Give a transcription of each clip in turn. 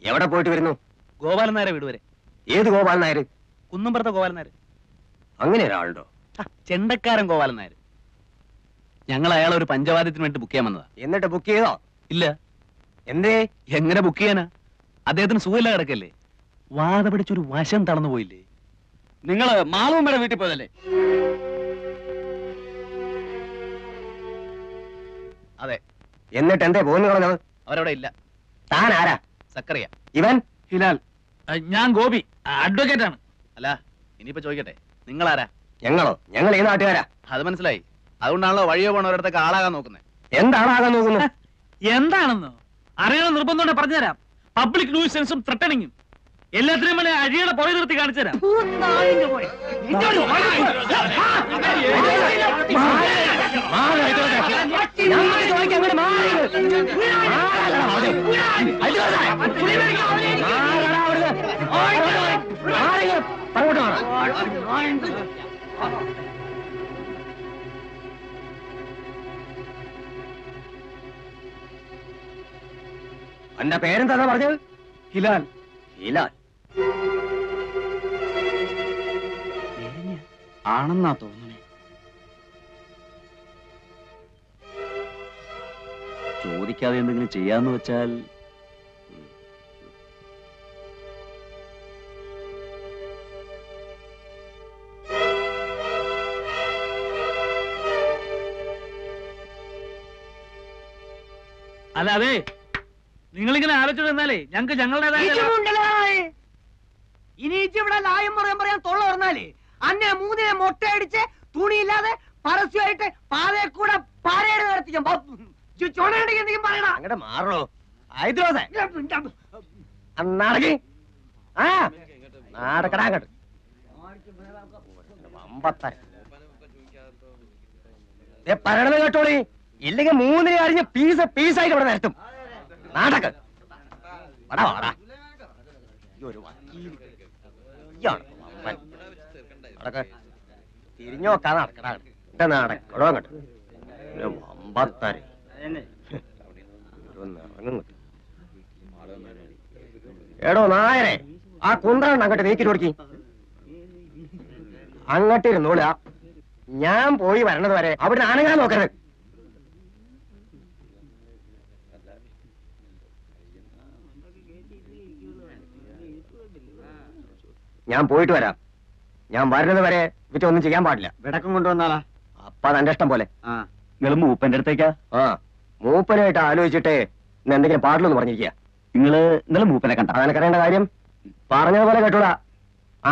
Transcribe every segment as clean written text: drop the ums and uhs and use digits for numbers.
എവിടെ പോയിട്ട് വരുന്നു? ഗോപാലൻ നായരെ വീട് വരെ. ഏത് ഗോപാലൻ നായർ? കുന്നമ്പുറത്തെ ഗോപാലൻ നായർ. അങ്ങനെ ഒരാളുണ്ടോ? ചെണ്ടക്കാരൻ ഗോപാലൻ നായർ. ഞങ്ങൾ അയാളെ ഒരു പഞ്ചവാദ്യത്തിന് വേണ്ടി ബുക്ക് ചെയ്യാൻ വന്നതാ. എന്നിട്ട് ബുക്ക് ചെയ്തോ? ഇല്ല. എന്തേ? എങ്ങനെ ബുക്ക് ചെയ്യാനാ? അദ്ദേഹത്തിന് സുഖമില്ല കിടക്കല്ലേ. വാത പിടിച്ചൊരു വശം തളർന്നു പോയില്ലേ? നിങ്ങള് മാളുമ്മയുടെ വീട്ടിൽ പോയതല്ലേ? അതെ. എന്നിട്ട് എന്തേ പോന്നു കളഞ്ഞത്? അവരവിടെ ഇല്ല. താൻ ആരാ? സക്കറിയ. ഇവൻ ഹിലാൽ. ഞാൻ ഗോപി, അഡ്വക്കേറ്റ് ആണ്. അല്ല, ഇനിയിപ്പോ ചോദിക്കട്ടെ, നിങ്ങളാരാ? ഞങ്ങളോ? ഞങ്ങൾ ഈ നാട്ടുകാരാ. അത് മനസ്സിലായി. അതുകൊണ്ടാണല്ലോ വഴിയോ പോണവരടുത്തൊക്കെ ആളാകാൻ നോക്കുന്നത്. എന്താണാകാൻ നോക്കുന്നത്? എന്താണെന്നോ അറിയണം നിർബന്ധം പറഞ്ഞുതരാം. പബ്ലിക് ന്യൂസൻസും ത്രട്ടണിങ്ങും എല്ലാത്തിനും വേണ്ടി അഴിയുടെ പുറകെ നിർത്തി കാണിച്ചു തരാം. എന്റെ പേരെന്താ പറഞ്ഞത്? ഹിലാൽ. ഹിലാൽ ആണെന്നാ തോന്നുന്നേ. ചോദിക്കാതെ എന്തെങ്കിലും ചെയ്യാന്ന് വെച്ചാൽ അല്ല, അതെ, നിങ്ങളിങ്ങനെ ആലോചിച്ചു തന്നാലേ ഞങ്ങൾക്ക് ഞങ്ങളുടേതായ ഇനി ഇവിടെ ലായം പറയാൻ തൊള്ള പറഞ്ഞാലേ അന്നെ മൂന്നിനെ മൊട്ടയടിച്ച് തുണിയില്ലാതെ പരസ്യമായിട്ട് പാതയെ കൂടെ പാരയുടെ നടത്തിക്കാം. എന്തെങ്കിലും പറയണ അങ്ങോട്ട് മാറണോ? നടക്കി ആ നടക്കടാ അങ്ങോട്ട്. പറയണത് കേട്ടോളി, ഇല്ലെങ്കിൽ മൂന്നിനെ അരിഞ്ഞ് പീസായിട്ട് ഇവിടെ നിരത്തും. നാടക തിരിഞ്ഞു നോക്കാതെ നടക്കടാ നടക്കടോ അങ്ങോട്ട്. വമ്പത്താര് എടോ നായരെ, ആ കുന്ത്രണ്ട് അങ്ങോട്ട് നീക്കി കൊടുക്കി. അങ്ങോട്ടിരുന്നോളാ, ഞാൻ പോയി വരണത് വരെ അവിടെ അനങ്ങാൻ നോക്കരുത്. ഞാൻ പോയിട്ട് വരാം. ഞാൻ വരുന്നത് വരെ ഇവറ്റൊന്നും ചെയ്യാൻ പാടില്ല. വിടക്കം കൊണ്ടുവന്നാളാ? അപ്പ തന്റെ ഇഷ്ടം പോലെ. നിങ്ങൾ മൂപ്പന്റെ അടുത്തേക്കാ? ആ, മൂപ്പനായിട്ട് ആലോചിച്ചിട്ട് ഇന്ന് എന്തെങ്കിലും പാടില്ലെന്ന് പറഞ്ഞിരിക്കുക. നിങ്ങള് മൂപ്പനെ കണ്ട? അതെനിക്കറിയേണ്ട കാര്യം. പറഞ്ഞതുപോലെ കേട്ടൂടാ,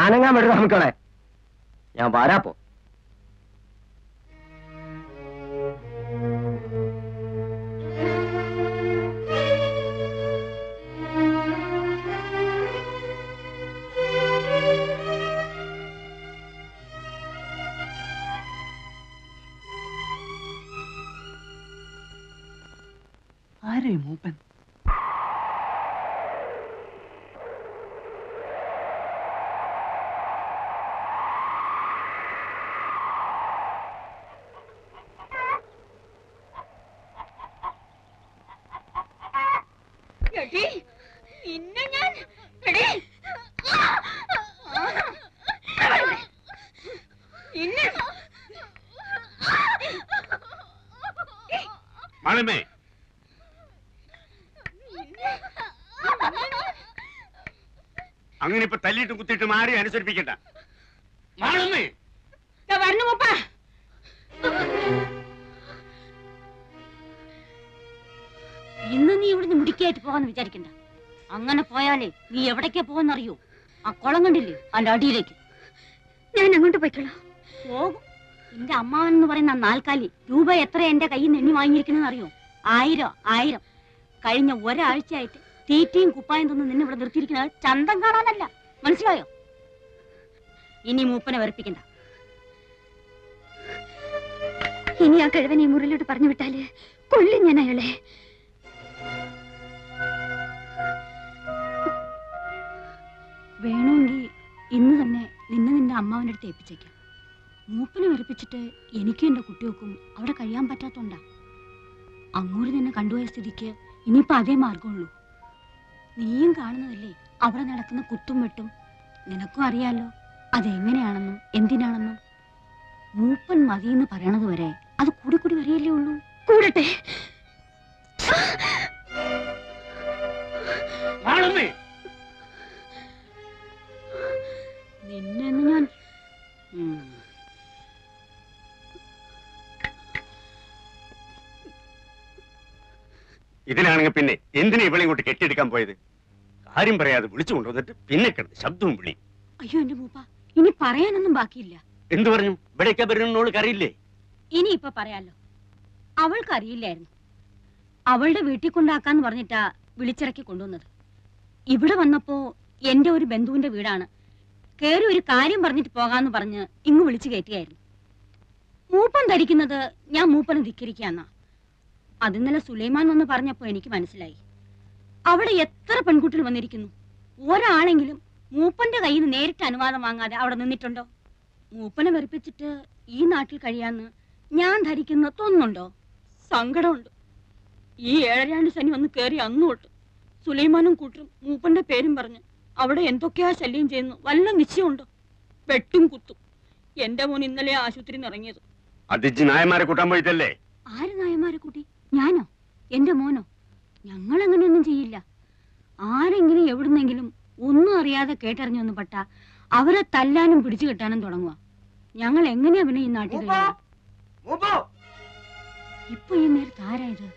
ആനങ്ങാൻ വിടുക നമുക്കളെ. ഞാൻ വരാപ്പോ. ആരേ മൂപ്പൻ? അങ്ങനെ ഇപ്പൊ തല്ലിയിട്ടും കുത്തിയിട്ടും ആരെയും അനുസരിപ്പിക്കണ്ട. ഇന്ന് നീ ഇവിടുന്ന് മുടിക്കായിട്ട് പോകാന്ന് വിചാരിക്കണ്ട. അങ്ങനെ പോയാലേ നീ എവിടേക്കാ പോകാന്നറിയോ? ആ കുളം കണ്ടില്ലേ, അതിന്റെ അടിയിലേക്ക്. ഞാൻ അങ്ങോട്ട് പോയിക്കോളാം. പോകും. എന്റെ അമ്മാവൻ എന്ന് പറയുന്ന നാൽക്കാലി രൂപ എത്ര എന്റെ കയ്യിൽ നിന്ന് എണ്ണി വാങ്ങിയിരിക്കണെന്ന് അറിയോ? 1000. കഴിഞ്ഞ ഒരാഴ്ചയായിട്ട് തീറ്റയും കുപ്പായം തന്ന് നിന്നെ ഇവിടെ നിർത്തിയിരിക്കുന്നത് ചന്തം കാണാനല്ല, മനസ്സിലായോ? ഇനി മൂപ്പനെ വെറുപ്പിക്കണ്ട. ഇനി ആ കഴിവനെ മുറിലോട്ട് പറഞ്ഞു വിട്ടാല് കൊല്ലും ഞാൻ അയാളെ. വേണമെങ്കിൽ ഇന്ന് തന്നെ നിന്റെ അമ്മാവന്റെ അടുത്ത് ഏൽപ്പിച്ചേക്കാം. മൂപ്പനെ വെറുപ്പിച്ചിട്ട് എനിക്കും എന്റെ കുട്ടികൾക്കും അവിടെ കഴിയാൻ പറ്റാത്തോണ്ടാ. അങ്ങോട്ട് നിന്നെ കണ്ടുപോയ സ്ഥിതിക്ക് ഇനിയിപ്പോ അതേ മാർഗമുള്ളൂ. നീയും കാണുന്നതല്ലേ അവിടെ നടക്കുന്ന കുത്തും വെട്ടും. നിനക്കും അറിയാലോ അതെങ്ങനെയാണെന്നും എന്തിനാണെന്നും. മൂപ്പൻ മതിയെന്ന് പറയണത് വരെ അത് കൂടി കൂടി വരികയല്ലേ ഉള്ളൂ. കൂടട്ടെ. നിന്നെ ഞാൻ ഇതിനാണെങ്കിൽ പിന്നെ എന്തിനാ ഇവളെ ഇങ്ങോട്ട് കെട്ടിയെടുക്കാൻ പോയത്? കാര്യം പറയാതെ വിളിച്ചു കൊണ്ടുവന്നിട്ട് പിന്നെ കിടന്ന് ശബ്ദവും വിളി. അയ്യോ എന്റെ മൂപ്പ, ഇനി പറയാനൊന്നും ബാക്കിയില്ല. എന്തു പറഞ്ഞു? ഇവിടേക്കാ വരുന്നോൾക്ക് അറിയില്ലേ? ഇനി ഇപ്പൊ പറയാലോ. അവൾക്ക് അറിയില്ലായിരുന്നു. അവളുടെ വീട്ടിൽ കൊണ്ടാക്കാന്ന് പറഞ്ഞിട്ടാ വിളിച്ചിറക്കി കൊണ്ടുവന്നത്. ഇവിടെ വന്നപ്പോ എന്റെ ഒരു ബന്ധുവിന്റെ വീടാണ്. കേറി ഒരു കാര്യം പറഞ്ഞിട്ട് പോകാന്ന് പറഞ്ഞ് ഇങ്ങ് വിളിച്ചു കയറ്റിയായിരുന്നു. മൂപ്പൻ ധരിക്കുന്നത് ഞാൻ മൂപ്പനെ ധിക്കരിക്കാന്നാ. അത് ഇന്നലെ സുലൈമാൻ വന്ന് പറഞ്ഞപ്പോ എനിക്ക് മനസ്സിലായി. അവിടെ എത്ര പെൺകുട്ടികൾ വന്നിരിക്കുന്നു. ഒരാളെങ്കിലും മൂപ്പന്റെ കയ്യിൽ നിന്ന് നേരിട്ട് അനുവാദം വാങ്ങാതെ അവിടെ നിന്നിട്ടുണ്ടോ? മൂപ്പനെ വെറുപ്പിച്ചിട്ട് ഈ നാട്ടിൽ കഴിയാന്ന് ഞാൻ ധരിക്കുന്ന തോന്നുന്നുണ്ടോ? സങ്കടമുണ്ട്. ഈ 7 ശനി വന്ന് കയറി അന്നു തൊട്ട് സുലൈമാനും കൂട്ടും മൂപ്പന്റെ പേരും പറഞ്ഞ് അവിടെ എന്തൊക്കെയാ ശല്യം ചെയ്യുന്നു വല്ല നിശ്ചയമുണ്ടോ? വെട്ടും കുത്തും. എന്റെ മോൻ ഇന്നലെ ആശുപത്രിയിൽ നിന്ന് ഇറങ്ങിയത്. അതിജ് നായന്മാരെ കൂട്ടാൻ പോയിട്ടല്ലേ? ആര് നായന്മാരെ കൂട്ടി? ഞാനോ? എന്റെ മോനോ? ഞങ്ങൾ അങ്ങനെയൊന്നും ചെയ്യില്ല. ആരെങ്കിലും എവിടുന്നെങ്കിലും ഒന്നും അറിയാതെ കേട്ടറിഞ്ഞൊന്ന് പെട്ട അവരെ തല്ലാനും പിടിച്ചു കെട്ടാനും തുടങ്ങുക. ഞങ്ങൾ എങ്ങനെയാ പിന്നെ ഈ നാട്ടിൽ ഇപ്പൊ ഈ നേരത്ത് ആരായത്?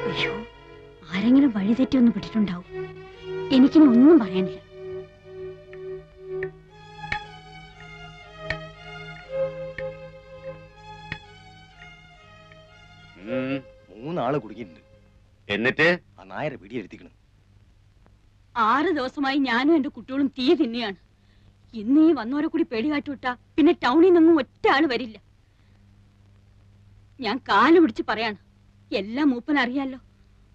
അയ്യോ, ആരെങ്കിലും വഴിതെറ്റി ഒന്ന് പെട്ടിട്ടുണ്ടാവും. എനിക്കിനി ഒന്നും പറയാനില്ല. മൂന്നാള് കുടുങ്ങിയിട്ടുണ്ട്. എന്നിട്ട് ആ നായരെ പിടിയെടുത്തിക്കണം. 6 ദിവസമായി ഞാനും എന്റെ കുട്ടികളും തീ തിന്നെയാണ്. ഇന്ന് ഈ വന്നവരെ കൂടി പേടി കാട്ടുവിട്ടാ പിന്നെ ടൗണിൽ നിന്നും ഒറ്റ ആള് വരില്ല. ഞാൻ കാല് പിടിച്ച് പറയാണ്, എല്ലാം മൂപ്പൻ അറിയാലോ.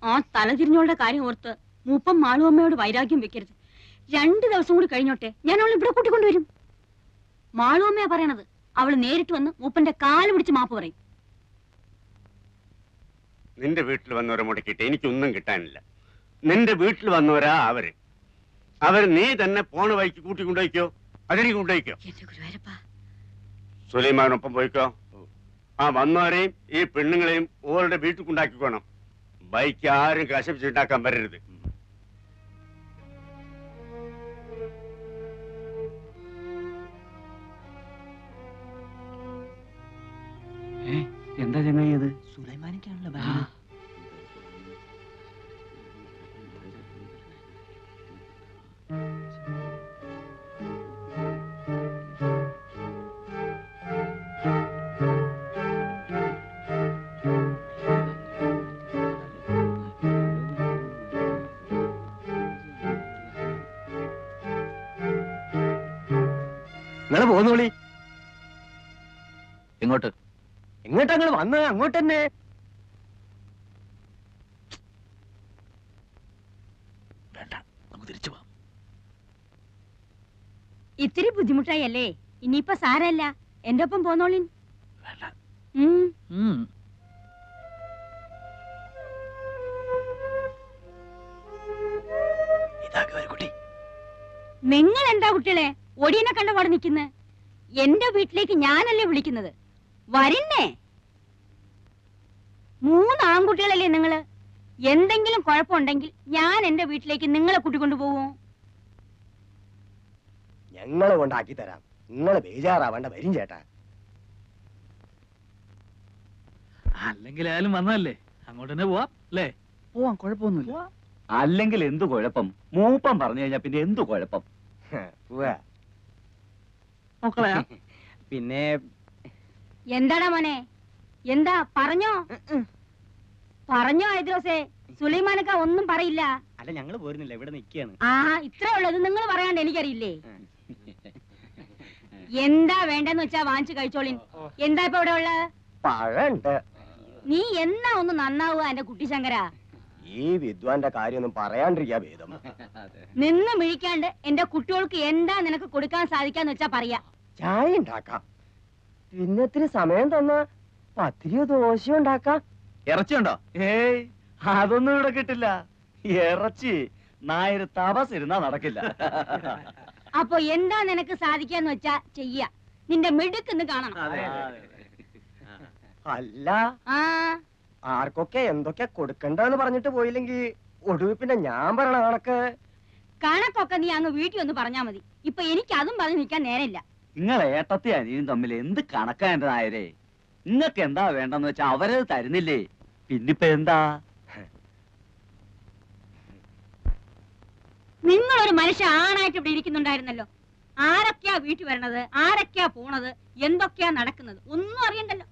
ആ തലതിരിഞ്ഞോളുടെ കാര്യം ഓർത്ത് മൂപ്പൻ മാളുവമ്മയോട് വൈരാഗ്യം വെക്കരുത്. 2 ദിവസം കൂടി കഴിഞ്ഞോട്ടെ, ഞാൻ അവൾ ഇവിടെ കൂട്ടിക്കൊണ്ടുവരും. മാളുവമ്മയാ പറയണത്. അവള് നേരിട്ട് വന്ന് മൂപ്പന്റെ കാല് പിടിച്ച് മാപ്പ് പറയും. നിന്റെ വീട്ടിൽ വന്നവരെ മുടക്കിയിട്ട് എനിക്കൊന്നും കിട്ടാനില്ല. നിന്റെ വീട്ടിൽ വന്നവരാ അവര് നീ തന്നെ പോണ വഴിക്ക് കൂട്ടി കൊണ്ടുപോയിക്കോ. അതിലേക്ക് കൊണ്ടുപോയിക്കോ. എന്റെ ഗുരുവായൂരപ്പാ. സുലൈമാനൊപ്പം പോയിക്കോ. ആ വന്നവരെയും ഈ പെണ്ണുങ്ങളെയും ഓരുടെ വീട്ടിൽ കൊണ്ടാക്കിക്കോണം. ബൈക്ക് ആരും കശപിച്ചുണ്ടാക്കാൻ വരരുത്. എന്താ ചങ്ങായി അത്? സുലൈമാനിക്കാണല്ലോ. നിങ്ങള് പോന്നോളി. എങ്ങോട്ട്? എങ്ങോട്ടാ നിങ്ങൾ വന്ന്? അങ്ങോട്ട് തന്നെ. വേണ്ട, നമുക്ക് തിരിച്ചു പോവാം. ഇത്തിരി ബുദ്ധിമുട്ടായി അല്ലേ? ഇനിയിപ്പൊ സാരല്ല, എന്റെ ഒപ്പം പോന്നോളിൻ. വേണ്ട. നിങ്ങൾ എന്താ കുട്ടികളെ ഒടിയനെ കണ്ട പാടെ നിൽക്കുന്നത്? എന്റെ വീട്ടിലേക്ക് ഞാനല്ലേ വിളിക്കുന്നത്? വരിന്നേ. 3 ആൺകുട്ടികളല്ലേ നിങ്ങള്? എന്തെങ്കിലും കുഴപ്പമുണ്ടെങ്കിൽ ഞാൻ എന്റെ വീട്ടിലേക്ക് നിങ്ങളെ കൂട്ടിക്കൊണ്ടു പോവോ? ഞങ്ങളെ കൊണ്ടാക്കി തരാം. നിങ്ങളെ ബേജാറാവേണ്ട. വരും ചേട്ടാ. അല്ലെങ്കിൽ ആയാലും വന്നതല്ലേ, അങ്ങോട്ട് തന്നെ പോവാം അല്ലേ? പോവാം, കുഴപ്പമൊന്നുമില്ല. അല്ലെങ്കിൽ എന്തു കുഴപ്പം? മൂപ്പം പറഞ്ഞു കഴിഞ്ഞാ പിന്നെ എന്തു കുഴപ്പം? മക്കളെ പിന്നെ എന്താടാ മോനെ? എന്താ പറഞ്ഞോ? പറഞ്ഞോ ഐദ്രോസേ? സുലൈമാനക്ക ഒന്നും പറയില്ല. അല്ല, ഞങ്ങള് പോരുന്നില്ല, ഇവിടെ നിൽക്കുകയാണ്. ആ, ഇത്രേ ഉള്ളത്. നിങ്ങൾ പറയാണ്ട് എനിക്കറിയില്ലേ? എന്താ വേണ്ടെന്ന് വെച്ചാ വാങ്ങിച്ചു കഴിച്ചോളിൻ. എന്താ ഇപ്പൊ ഇവിടെ ഉള്ളത്? പഴണ്ട്. നീ എന്നാ ഒന്ന് നന്നാവുക എന്റെ കുട്ടി ശങ്കര? ഈ വിദ്വാന്റെ കാര്യമൊന്നും പറയാണ്ടിരിക്കാ ഭേദം. നിന്ന് മിഴിക്കാണ്ട് എന്റെ കുട്ടികൾക്ക് എന്താ നിനക്ക് കൊടുക്കാൻ സാധിക്കാന്ന് വെച്ചാ പറയാ. ചായ ഉണ്ടാക്കാം. പിന്നെ ഇത്തിരി സമയം തന്ന പത്തിരിയോ ദോശയോ ഉണ്ടാക്കാം. ഇറച്ചിയുണ്ടോ? ഏയ്, അതൊന്നും ഇവിടെ കിട്ടില്ല. ഇറച്ചി നായര് തപസിരുന്നാ നടക്കില്ല. അപ്പൊ എന്താ നിനക്ക് സാധിക്കാന്ന് വെച്ചാ ചെയ്യ. നിന്റെ മിടുക്കെന്ന് കാണണം. അല്ല, ആ ആർക്കൊക്കെ എന്തൊക്കെ കൊടുക്കണ്ടെന്ന് പറഞ്ഞിട്ട് പോയില്ലെങ്കിൽ ഒടുവിൽ പിന്നെ ഞാൻ പറയണ കണക്കൊക്കെ നീ അങ്ങ് വീട്ടിൽ ഒന്ന് പറഞ്ഞാ മതി. ഇപ്പൊ എനിക്ക് അതും പറഞ്ഞ് നിൽക്കാൻ നേരമില്ല. നിങ്ങൾ ഏട്ടത്തി അനിയും തമ്മിൽ എന്ത് കണക്കാ എന്റെ നായരെ? നിങ്ങക്ക് എന്താ വേണ്ടെന്ന് വെച്ചാ അവരത് തരുന്നില്ലേ? പിന്നിപ്പ എന്താ? നിങ്ങളൊരു മനുഷ്യ ആണായിട്ട് ഇവിടെ ഇരിക്കുന്നുണ്ടായിരുന്നല്ലോ. ആരൊക്കെയാ വീട്ടിൽ വരണത്, ആരൊക്കെയാ പോണത്, എന്തൊക്കെയാ നടക്കുന്നത് ഒന്നും അറിയണ്ടല്ലോ.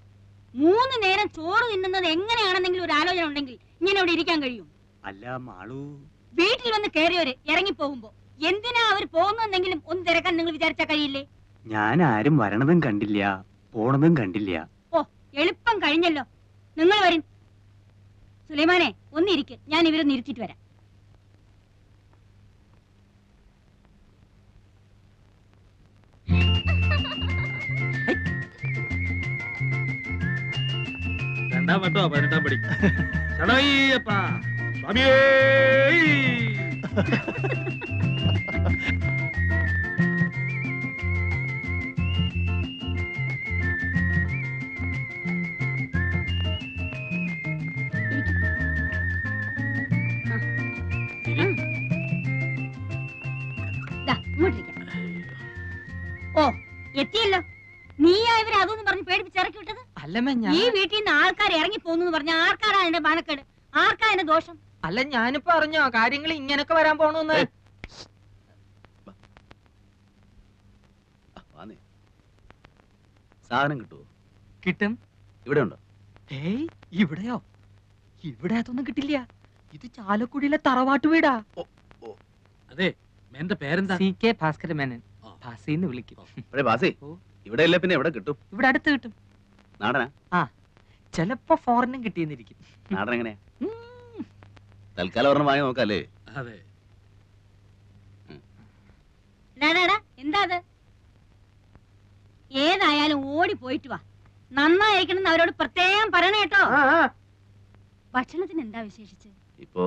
3 നേരം ചോറ് തിന്നുന്നത് എങ്ങനെയാണെന്നെങ്കിലും ഒരു ആലോചന ഉണ്ടെങ്കിൽ ഇങ്ങനെ ഇവിടെ ഇരിക്കാൻ കഴിയും? അല്ല മാളു, വീട്ടിൽ വന്ന് കയറിയവര് ഇറങ്ങി പോകുമ്പോ എന്തിനാ അവർ പോകുന്നെങ്കിലും ഒന്ന് തിരക്കാൻ നിങ്ങൾ വിചാരിച്ചാ കഴിയില്ലേ? ഞാൻ ആരും വരണതും കണ്ടില്ല, പോണതും കണ്ടില്ല. ഓ, എളുപ്പം കഴിഞ്ഞല്ലോ. നിങ്ങൾ വരും. സുലൈമാനെ ഒന്നിരിക്ക്, ഞാൻ ഇവരൊന്ന് ഇരുത്തിട്ട് വരാം. രണ്ടാം വട്ടോ 18 പടി. ശരണയ്യപ്പാ സ്വാമിയേ. ഓ, എത്തിയല്ലോ. നീയാ ഇവരെ അതൊന്നും പറഞ്ഞ് പേടിപ്പിച്ചിറക്കി വിട്ടത്? അല്ലമ്മ, ഈ വീട്ടിൽ നിന്ന് ആൾക്കാർ ഇറങ്ങി പോകുന്നു പറഞ്ഞ ആർക്കാരാ എന്റെ ബാനക്കേട്? ആർക്കാ എന്റെ ദോഷം? അല്ല, ഞാനിപ്പോ അറിഞ്ഞോ കാര്യങ്ങൾ ഇങ്ങനൊക്കെ വരാൻ പോണെന്ന്. സാധനം കിട്ടുമോ? കിട്ടും. ഇവിടെ ഉണ്ടോ? ഏയ്, ഇവിടെയോ? ഇവിടെ അതൊന്നും കിട്ടില്ല. ഇത് ചാലക്കുടിയിലെ തറവാട്ട് വീടാ. അതെ, എന്റെ പേരെന്താ? CK ഭാസ്കര മേനൻ. ഭാസിന്ന് വിളിക്കും. ബാസി, ഇവിടെ അല്ലേ പിന്നെ എവിടെ കിട്ടും? ഇവിടെ അടുത്ത് കിട്ടും. നാടനാ? ചിലപ്പോ ഫോറിനും കിട്ടിയെന്നിരിക്കും. നാടൻ എങ്ങനെയാ? തൽക്കാലം ഒരെണ്ണം വാങ്ങി നോക്കാല്ലേ? അതെ. എന്താ അത്? ഏതായാലും ഓടി പോയിട്ട് വാ. നന്നായിരിക്കണം അവരോട് പ്രത്യേകം പറയണേ കേട്ടോ. ഭക്ഷണത്തിന് എന്താ വിശേഷിച്ച്? ഇപ്പോ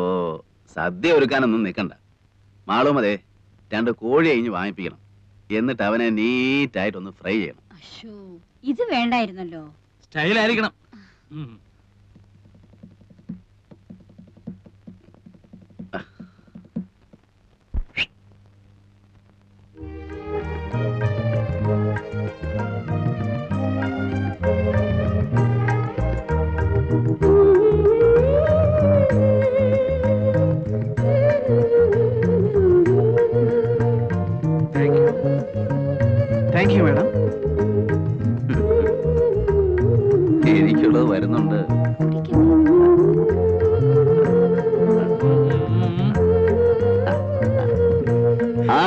സദ്യ ഒരുക്കാനൊന്നും നിൽക്കണ്ട. മാളും അതെ 2 കോഴി കഴിഞ്ഞ് വാങ്ങിപ്പിക്കണം. എന്നിട്ട് അവനെ നീറ്റായിട്ടൊന്ന് ഫ്രൈ ചെയ്യണം. അശോ, ഇത് വേണ്ടായിരുന്നല്ലോ. സ്റ്റൈലായിരിക്കണം. Thank you madam. എനിക്കുള്ളത് വരുന്നുണ്ട്. ആ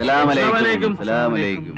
സലാമലൈക്കും. സലാമലൈക്കും.